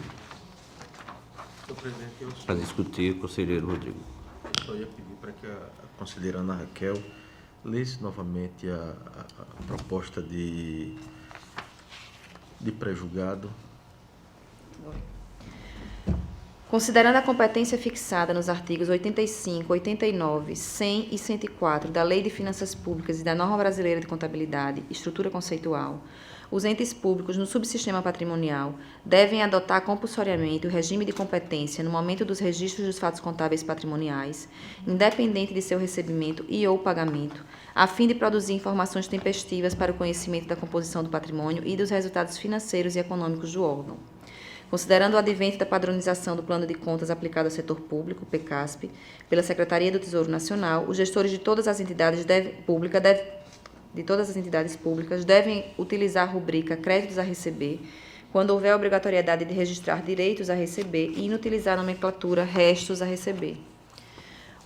Speaker 1: Senhor presidente, eu
Speaker 2: Para discutir, conselheiro Rodrigo.
Speaker 1: só ia pedir para que a conselheira Ana Raquel lesse novamente a proposta de pré-julgado.
Speaker 3: Considerando a competência fixada nos artigos 85, 89, 100 e 104 da Lei de Finanças Públicas e da Norma Brasileira de Contabilidade, Estrutura Conceitual, os entes públicos no subsistema patrimonial devem adotar compulsoriamente o regime de competência no momento dos registros dos fatos contábeis patrimoniais, independente de seu recebimento e ou pagamento, a fim de produzir informações tempestivas para o conhecimento da composição do patrimônio e dos resultados financeiros e econômicos do órgão. Considerando o advento da padronização do plano de contas aplicado ao setor público, PECASP, pela Secretaria do Tesouro Nacional, os gestores de todas as entidades públicas devem utilizar a rubrica créditos a receber quando houver obrigatoriedade de registrar direitos a receber e inutilizar a nomenclatura restos a receber.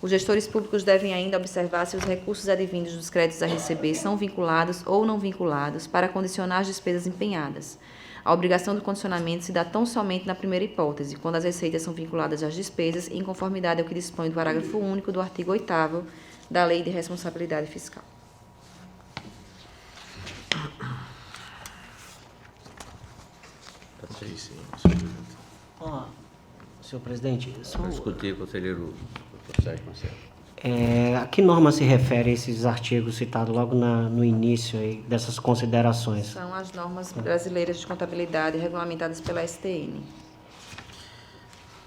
Speaker 3: Os gestores públicos devem ainda observar se os recursos advindos dos créditos a receber são vinculados ou não vinculados para condicionar as despesas empenhadas. A obrigação do condicionamento se dá tão somente na primeira hipótese, quando as receitas são vinculadas às despesas, em conformidade ao que dispõe do parágrafo único do artigo 8º da Lei de Responsabilidade Fiscal.
Speaker 1: Sim, senhor presidente.
Speaker 5: Senhor presidente,
Speaker 2: Para discutir, conselheiro Dr. Sérgio Marcelo.
Speaker 5: a que norma se refere esses artigos citados logo no início aí dessas considerações?
Speaker 3: São as normas brasileiras de contabilidade regulamentadas pela STN.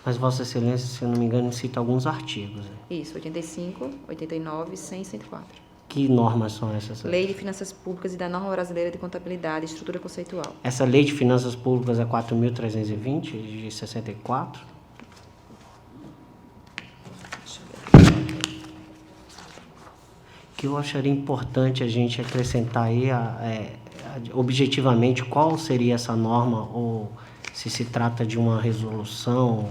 Speaker 5: Mas Vossa Excelência, se eu não me engano, cita alguns artigos.
Speaker 3: Isso, 85, 89, 100 e 104.
Speaker 5: Que normas são essas?
Speaker 3: Lei de Finanças Públicas e da Norma Brasileira de Contabilidade, Estrutura Conceitual.
Speaker 5: Essa Lei de Finanças Públicas é 4.320, de 64? Que eu acharia importante a gente acrescentar aí, objetivamente, qual seria essa norma, ou se trata de uma resolução,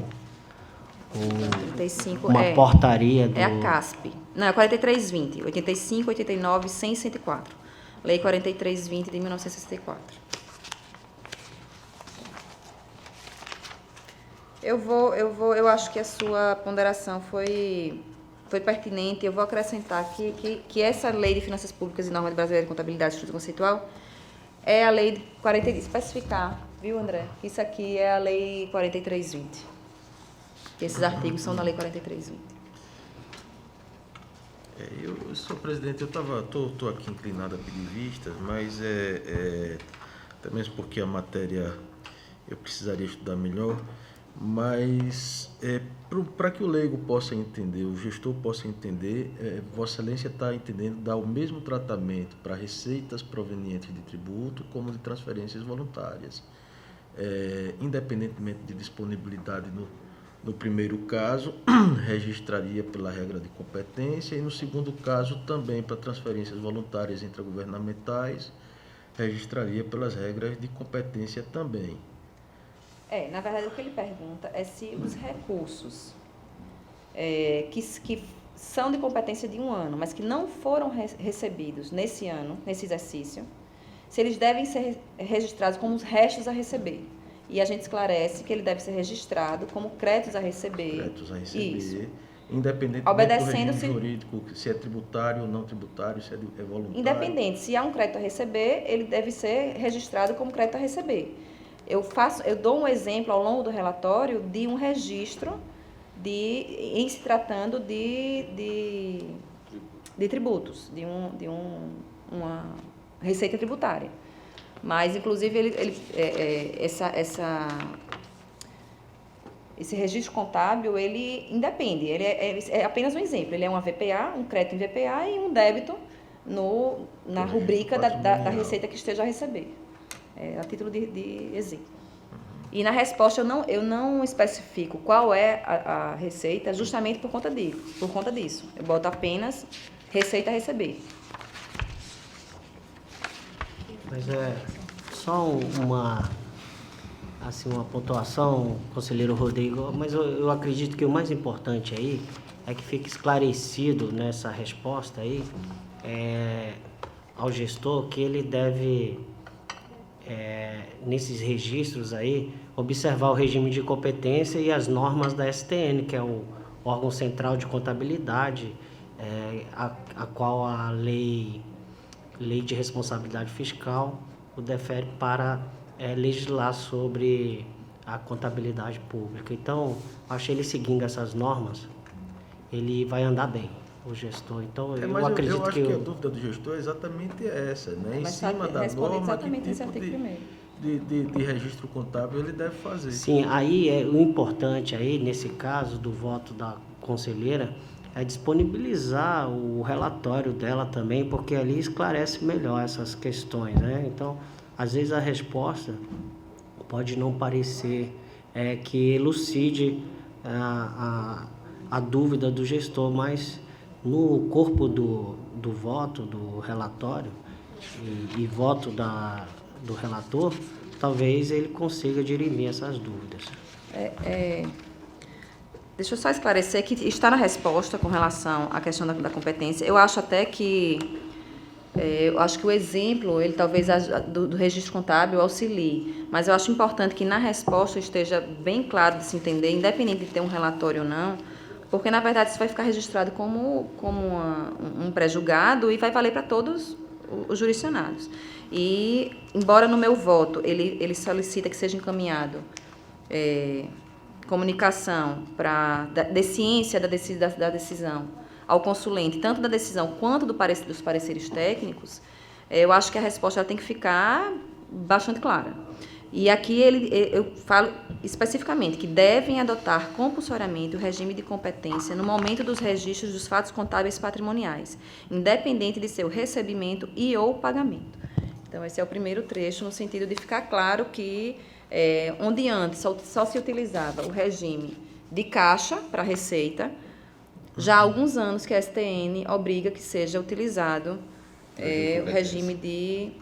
Speaker 5: ou
Speaker 3: 35
Speaker 5: uma portaria do...
Speaker 3: É a CASP. Não, é 4320, 85, 89, 100 e 104. Lei 4320 de 1964. Eu acho que a sua ponderação foi pertinente. Eu vou acrescentar que essa Lei de Finanças Públicas e Norma Brasileira de Contabilidade e Estrutura Conceitual é a Lei de 40, especificar, viu, André? Isso aqui é a Lei 4320. Esses artigos são da Lei 4320.
Speaker 1: Senhor presidente, estou aqui inclinado a pedir vistas, mas até mesmo porque a matéria eu precisaria estudar melhor, mas para que o leigo possa entender, o gestor possa entender, Vossa Excelência está entendendo dar o mesmo tratamento para receitas provenientes de tributo como de transferências voluntárias, independentemente de disponibilidade no primeiro caso, registraria pela regra de competência e no segundo caso também para transferências voluntárias intragovernamentais, registraria pelas regras de competência também.
Speaker 3: Na verdade, o que ele pergunta é se os recursos que são de competência de um ano, mas que não foram recebidos nesse ano, nesse exercício, se eles devem ser registrados como os restos a receber. E a gente esclarece que ele deve ser registrado como créditos a receber.
Speaker 1: Créditos a receber,
Speaker 3: Isso.
Speaker 1: independente do regime jurídico, se é tributário ou não tributário, se é voluntário.
Speaker 3: Independente, se há um crédito a receber, ele deve ser registrado como crédito a receber. Eu dou um exemplo ao longo do relatório de um registro em se tratando de tributos, de uma receita tributária. Mas, inclusive, esse registro contábil, ele independe, ele é apenas um exemplo. Ele é uma VPA, um crédito em VPA e um débito na rubrica da receita que esteja a receber, a título de exemplo. E na resposta eu não especifico qual é a receita justamente por conta disso. Eu boto apenas receita a receber.
Speaker 5: Mas só uma pontuação, conselheiro Rodrigo, mas eu acredito que o mais importante aí é que fique esclarecido nessa resposta aí ao gestor que ele deve, nesses registros aí, observar o regime de competência e as normas da STN, que é o órgão central de contabilidade, a qual a lei de responsabilidade fiscal o defere para legislar sobre a contabilidade pública. Então, acho que ele seguindo essas normas, ele vai andar bem, o gestor. Então, eu acredito
Speaker 1: eu acho que a dúvida do gestor é exatamente essa, né? Em cima da norma, que tipo de registro contábil ele deve fazer.
Speaker 5: Sim, aí o importante aí, nesse caso do voto da conselheira, é disponibilizar o relatório dela também, porque ali esclarece melhor essas questões, né? Então, às vezes a resposta pode não parecer que elucide a dúvida do gestor, mas no corpo do voto, do relatório e voto do relator, talvez ele consiga dirimir essas dúvidas.
Speaker 3: Deixa eu só esclarecer que está na resposta com relação à questão da competência. Eu acho até que o exemplo, ele talvez do registro contábil auxilie, mas eu acho importante que na resposta esteja bem claro de se entender, independente de ter um relatório ou não, porque na verdade isso vai ficar registrado como um pré-julgado e vai valer para todos os jurisdicionados. E, embora no meu voto ele solicita que seja encaminhado comunicação de ciência da decisão ao consulente, tanto da decisão quanto dos pareceres técnicos, eu acho que a resposta ela tem que ficar bastante clara. E aqui eu falo especificamente que devem adotar compulsoriamente o regime de competência no momento dos registros dos fatos contábeis patrimoniais, independente de seu recebimento e ou pagamento. Então, esse é o primeiro trecho, no sentido de ficar claro que onde antes só se utilizava o regime de caixa para receita, já há alguns anos que a STN obriga que seja utilizado o regime de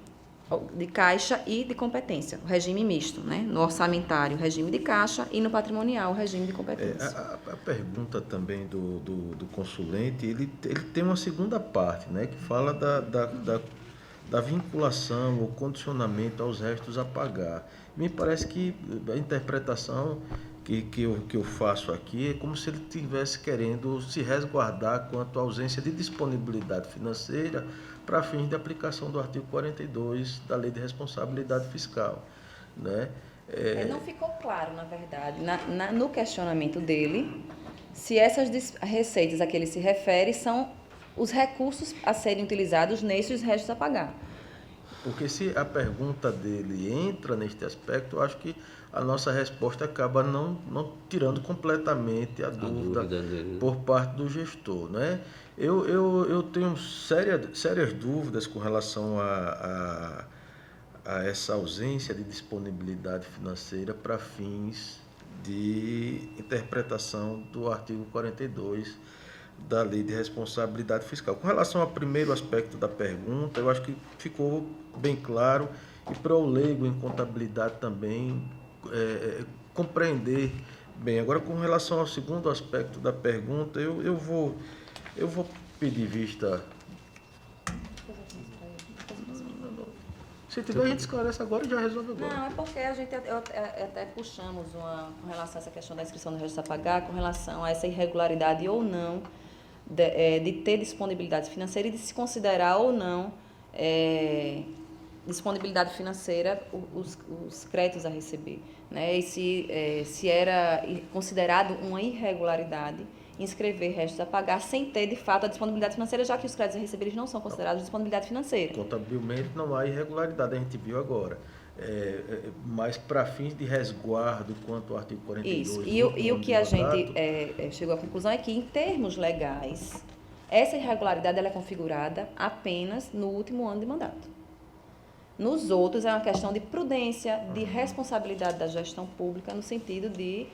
Speaker 3: caixa e de competência, o regime misto, né? No orçamentário, o regime de caixa e no patrimonial, o regime de competência.
Speaker 1: A pergunta também do consulente, ele tem uma segunda parte, né? Que fala da vinculação ou condicionamento aos restos a pagar. Me parece que a interpretação que eu faço aqui é como se ele estivesse querendo se resguardar quanto à ausência de disponibilidade financeira para fins de aplicação do artigo 42 da Lei de Responsabilidade Fiscal, né?
Speaker 3: Não ficou claro, na verdade, no questionamento dele, se essas receitas a que ele se refere são os recursos a serem utilizados nesses restos a pagar.
Speaker 1: Porque se a pergunta dele entra neste aspecto, eu acho que a nossa resposta acaba não tirando completamente a dúvida por parte do gestor, né? Eu tenho sérias dúvidas com relação a essa ausência de disponibilidade financeira para fins de interpretação do artigo 42 da Lei de Responsabilidade Fiscal. Com relação ao primeiro aspecto da pergunta, eu acho que ficou bem claro, e para o leigo em contabilidade também compreender bem. Agora, com relação ao segundo aspecto da pergunta, eu vou pedir vista. Se tiver, a gente esclarece agora e já resolve agora.
Speaker 3: Não, é porque a gente até puxamos com relação a essa questão da inscrição do registro a pagar, com relação a essa irregularidade ou não de ter disponibilidade financeira e de se considerar ou não disponibilidade financeira os créditos a receber, né? E se era considerado uma irregularidade inscrever restos a pagar sem ter, de fato, a disponibilidade financeira, já que os créditos a receber eles não são considerados disponibilidade financeira.
Speaker 1: Contabilmente não há irregularidade, a gente viu agora. Mas para fins de resguardo, quanto ao artigo 42...
Speaker 3: Isso, e o que a gente chegou à conclusão é que, em termos legais, essa irregularidade ela é configurada apenas no último ano de mandato. Nos outros, é uma questão de prudência, de responsabilidade da gestão pública, no sentido de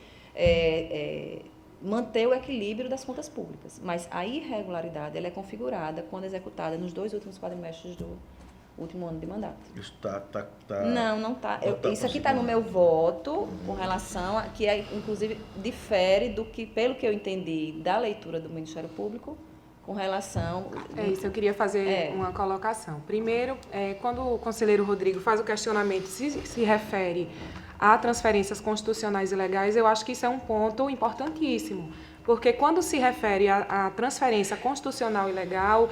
Speaker 3: manter o equilíbrio das contas públicas. Mas a irregularidade ela é configurada quando executada nos 2 últimos quadrimestres do último ano de mandato.
Speaker 1: Isso está...
Speaker 3: Não está. Isso aqui está no meu voto, com relação a que, inclusive, difere do que, pelo que eu entendi da leitura do Ministério Público, com relação...
Speaker 4: Isso, eu queria fazer uma colocação. Primeiro, quando o conselheiro Rodrigo faz o questionamento se refere a transferências constitucionais e legais, eu acho que isso é um ponto importantíssimo, porque quando se refere à transferência constitucional e legal,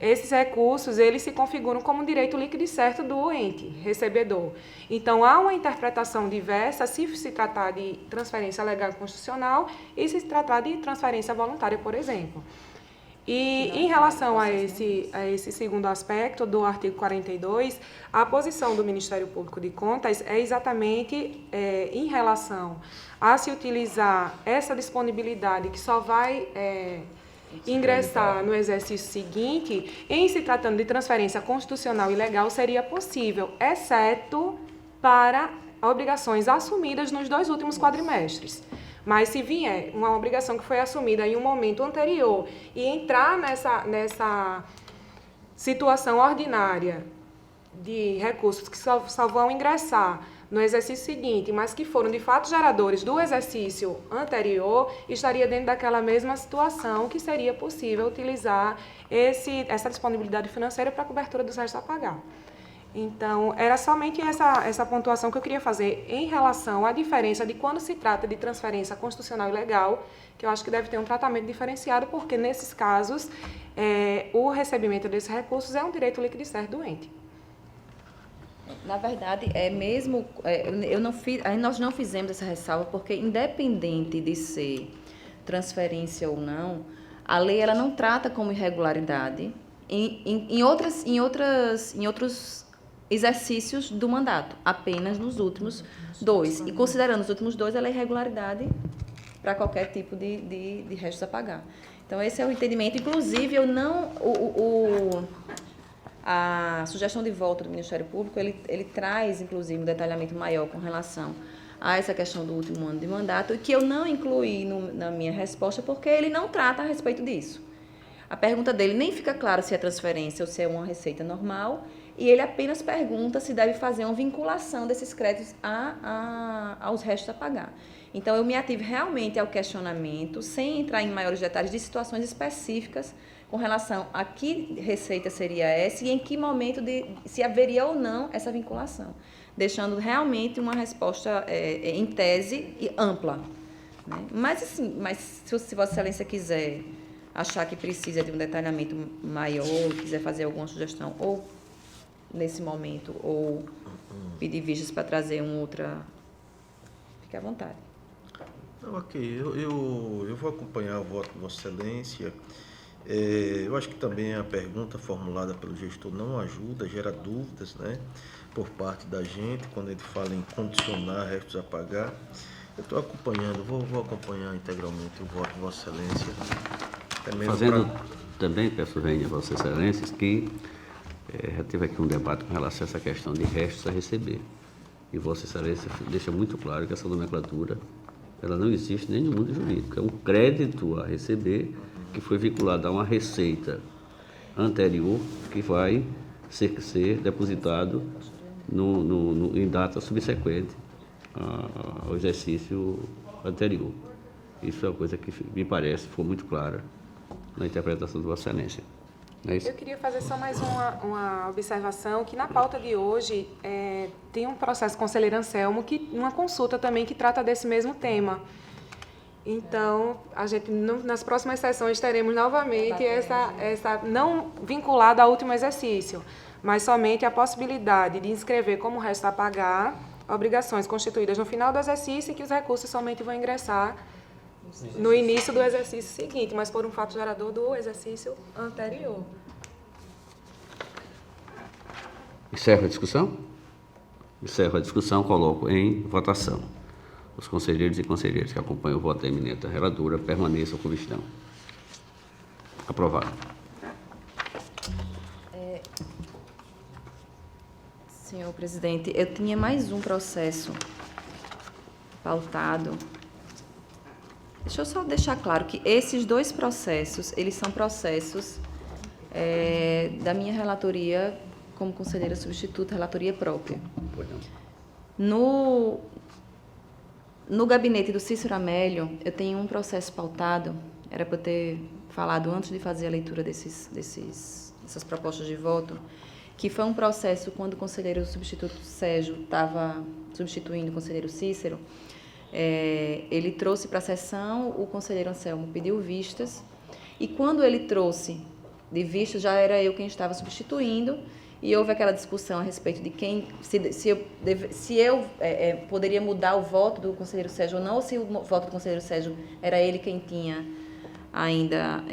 Speaker 4: esses recursos, eles se configuram como um direito líquido e certo do ente recebedor. Então, há uma interpretação diversa se tratar de transferência legal e constitucional e se tratar de transferência voluntária, por exemplo. E em relação a esse segundo aspecto do artigo 42, a posição do Ministério Público de Contas é exatamente em relação a se utilizar essa disponibilidade que só vai ingressar no exercício seguinte, em se tratando de transferência constitucional e legal, seria possível, exceto para obrigações assumidas nos 2 últimos quadrimestres. Mas se vier uma obrigação que foi assumida em um momento anterior e entrar nessa situação ordinária de recursos que só vão ingressar no exercício seguinte, mas que foram de fato geradores do exercício anterior, estaria dentro daquela mesma situação que seria possível utilizar essa disponibilidade financeira para a cobertura dos restos a pagar. Então, era somente essa pontuação que eu queria fazer em relação à diferença de quando se trata de transferência constitucional e legal, que eu acho que deve ter um tratamento diferenciado, porque nesses casos, o recebimento desses recursos é um direito líquido e certo do ente.
Speaker 3: Na verdade, nós não fizemos essa ressalva, porque independente de ser transferência ou não, a lei ela não trata como irregularidade em outros exercícios do mandato, apenas nos últimos 2. E considerando os últimos 2, ela é irregularidade para qualquer tipo de restos a pagar. Então, esse é o entendimento. Inclusive, a sugestão de volta do Ministério Público, ele traz, inclusive, um detalhamento maior com relação a essa questão do último ano de mandato, e que eu não incluí na minha resposta, porque ele não trata a respeito disso. A pergunta dele nem fica claro se é transferência ou se é uma receita normal, e ele apenas pergunta se deve fazer uma vinculação desses créditos aos restos a pagar. Então, eu me ativo realmente ao questionamento, sem entrar em maiores detalhes de situações específicas com relação a que receita seria essa e em que momento se haveria ou não essa vinculação, deixando realmente uma resposta em tese e ampla, né? Mas se Vossa Excelência quiser achar que precisa de um detalhamento maior, quiser fazer alguma sugestão, ou nesse momento, ou pedir vistas para trazer outra, fique à vontade.
Speaker 1: Ok, eu vou acompanhar o voto de Vossa Excelência. Eu acho que também a pergunta formulada pelo gestor não ajuda, gera dúvidas, né, por parte da gente, quando ele fala em condicionar restos a pagar. Eu estou acompanhando, vou acompanhar integralmente o voto de Vossa Excelência.
Speaker 2: Fazendo também, peço a Vossa Excelência, que já teve aqui um debate com relação a essa questão de restos a receber. E Vossa Excelência deixa muito claro que essa nomenclatura ela não existe nem no mundo jurídico. É um crédito a receber que foi vinculado a uma receita anterior que vai ser depositado em data subsequente ao exercício anterior. Isso é uma coisa que me parece, ficou muito clara na interpretação de Vossa Excelência. Não é isso?
Speaker 4: Eu queria fazer só mais uma observação, que na pauta de hoje tem um processo conselheiro Anselmo, uma consulta também que trata desse mesmo tema. Então, a gente nas próximas sessões teremos novamente essa não vinculada ao último exercício, mas somente a possibilidade de inscrever como resta a pagar obrigações constituídas no final do exercício e que os recursos somente vão ingressar no início do exercício seguinte, mas por um fato gerador do exercício anterior.
Speaker 2: Encerro a discussão? Encerro a discussão, coloco em votação. Os conselheiros e conselheiras que acompanham o voto da eminente relatora permaneçam como estão. Aprovado.
Speaker 3: Senhor presidente, eu tinha mais um processo pautado. Deixa eu só deixar claro que esses dois processos, eles são processos da minha relatoria como conselheira substituta, relatoria própria.
Speaker 2: Pois não.
Speaker 3: No gabinete do Cícero Amélio, eu tenho um processo pautado, era para eu ter falado antes de fazer a leitura dessas propostas de voto, que foi um processo quando o conselheiro substituto Sérgio estava substituindo o conselheiro Cícero. Ele trouxe para a sessão, o conselheiro Anselmo pediu vistas, e quando ele trouxe de vistas, já era eu quem estava substituindo, e houve aquela discussão a respeito de se eu poderia mudar o voto do conselheiro Sérgio ou não, ou se o voto do conselheiro Sérgio era ele quem tinha ainda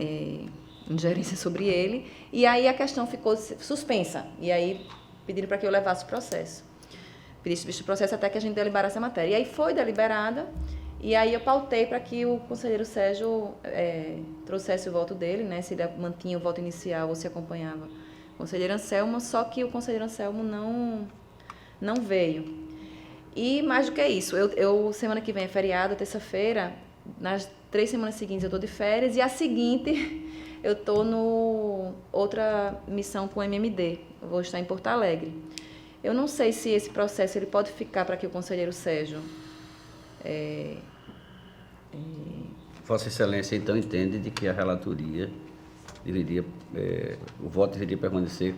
Speaker 3: ingerência sobre ele, e aí a questão ficou suspensa, e aí pediram para que eu levasse o processo. Pedisse visto o processo até que a gente deliberasse a matéria. E aí foi deliberada, e aí eu pautei para que o conselheiro Sérgio trouxesse o voto dele, né, se ele mantinha o voto inicial ou se acompanhava o conselheiro Anselmo, só que o conselheiro Anselmo não veio. E mais do que isso, eu semana que vem é feriado, terça-feira, nas 3 semanas seguintes eu estou de férias, e a seguinte eu estou no outra missão com o MMD, eu vou estar em Porto Alegre. Eu não sei se esse processo ele pode ficar para que o conselheiro Sérgio...
Speaker 2: Vossa Excelência, então, entende de que a relatoria deveria... o voto deveria permanecer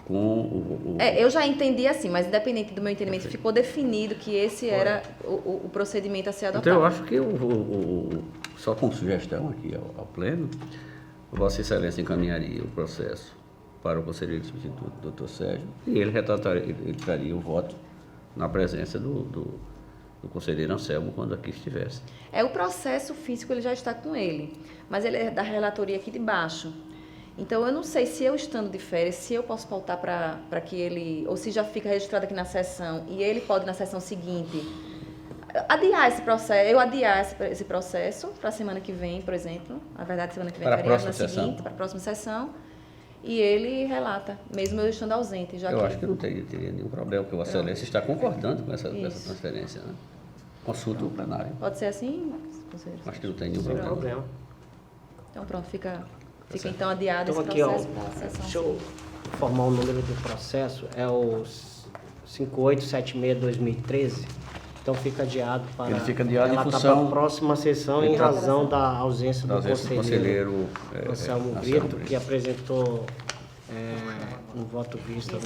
Speaker 2: com o...
Speaker 3: eu já entendi assim, mas independente do meu entendimento, ficou definido que esse era o procedimento a ser adotado.
Speaker 2: Então, eu acho que, só com sugestão aqui ao Pleno, Vossa Excelência encaminharia o processo para o conselheiro substituto, doutor Sérgio, e ele traria o voto na presença do conselheiro Anselmo, quando aqui estivesse.
Speaker 3: O processo físico ele já está com ele, mas ele é da relatoria aqui de baixo. Então, eu não sei se eu estando de férias, se eu posso pautar para que ele, ou se já fica registrado aqui na sessão, e ele pode, na sessão seguinte, adiar esse processo, esse processo para a semana que vem, por exemplo. Na verdade, semana que vem é feriado, na seguinte, para a próxima sessão. E ele relata, mesmo eu estando ausente.
Speaker 2: Eu acho que não teria nenhum problema, porque Vossa Excelência está concordando com essa transferência. Né? Consulta o plenário.
Speaker 3: Pode ser assim, conselheiro?
Speaker 2: Acho que não tem nenhum problema.
Speaker 3: Então, pronto, fica então adiado
Speaker 5: então,
Speaker 3: esse
Speaker 5: aqui,
Speaker 3: processo para a sessão.
Speaker 5: Deixa eu informar o número do processo, é o 5876-2013. Então fica adiado para
Speaker 2: ele fica adiado em função
Speaker 5: para a próxima sessão em razão da ausência do conselheiro Anselmo Brito, que apresentou um voto vista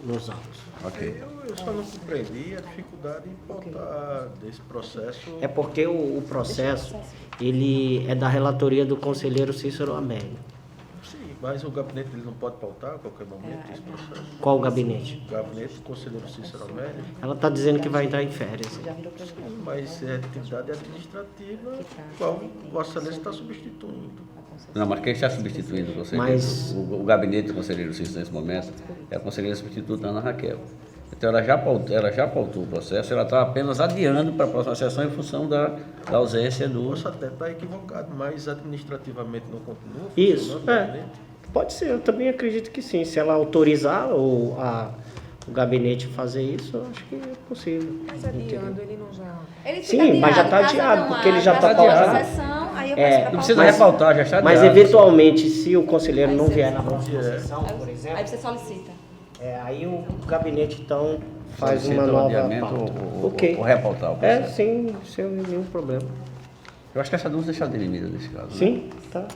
Speaker 5: nos autos.
Speaker 2: Ok.
Speaker 1: Eu só não compreendi a dificuldade em pautar desse processo.
Speaker 5: É porque o processo ele é da relatoria do conselheiro Cícero Amélio.
Speaker 1: Sim, mas o gabinete dele não pode pautar a qualquer momento esse processo.
Speaker 5: Qual o gabinete?
Speaker 1: O gabinete do conselheiro Cícero Amélio.
Speaker 5: Ela está dizendo que vai entrar em férias.
Speaker 1: Mas é atividade administrativa, qual Vossa Excelência está substituindo.
Speaker 2: Não, mas quem está substituindo o conselheiro, o gabinete do conselheiro Cícero nesse momento, é a conselheira substituta Ana Raquel. Então ela já pautou o processo, ela está apenas adiando para a próxima sessão em função da ausência do...
Speaker 1: Posso até estar equivocado, mas administrativamente não continua funcionando.
Speaker 5: Isso, pode ser, eu também acredito que sim. Se ela autorizar o gabinete fazer isso, eu acho que é possível.
Speaker 4: Mas adiando, ele não já...
Speaker 5: Sim, mas já está adiado, porque ele já está pautado.
Speaker 3: Não
Speaker 2: precisa repautar, já está adiado.
Speaker 5: Mas eventualmente, se o conselheiro não vier na próxima sessão, por exemplo...
Speaker 3: Aí você solicita.
Speaker 5: Aí o gabinete, então, faz uma
Speaker 2: Solicita o
Speaker 5: nova
Speaker 2: adiamento
Speaker 5: pauta.
Speaker 2: ou
Speaker 5: Ok.
Speaker 2: repautar o processo.
Speaker 5: Sim, sem nenhum problema.
Speaker 2: Eu acho que essa dúvida está dirimida nesse caso. Né?
Speaker 5: Sim, tá.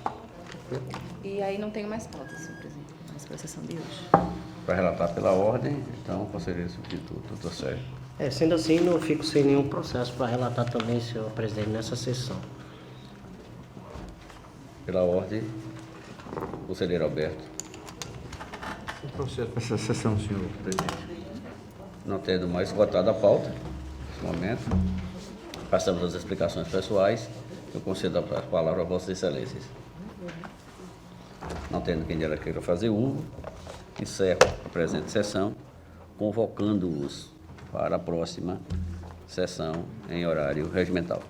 Speaker 3: E aí não tenho mais pauta, senhor presidente, mais para a sessão de hoje.
Speaker 2: Para relatar pela ordem, então, o conselheiro substituto, doutor Sérgio.
Speaker 5: Sendo assim, não fico sem nenhum processo para relatar também, senhor presidente, nessa sessão.
Speaker 2: Pela ordem, conselheiro Alberto.
Speaker 6: O processo para essa sessão, senhor presidente.
Speaker 2: Não tendo mais esgotado a pauta, nesse momento, passamos às explicações pessoais. Eu concedo a palavra a Vossas Excelências. Não tendo quem dela queira fazer uso, encerro a presente sessão, convocando-os para a próxima sessão em horário regimental.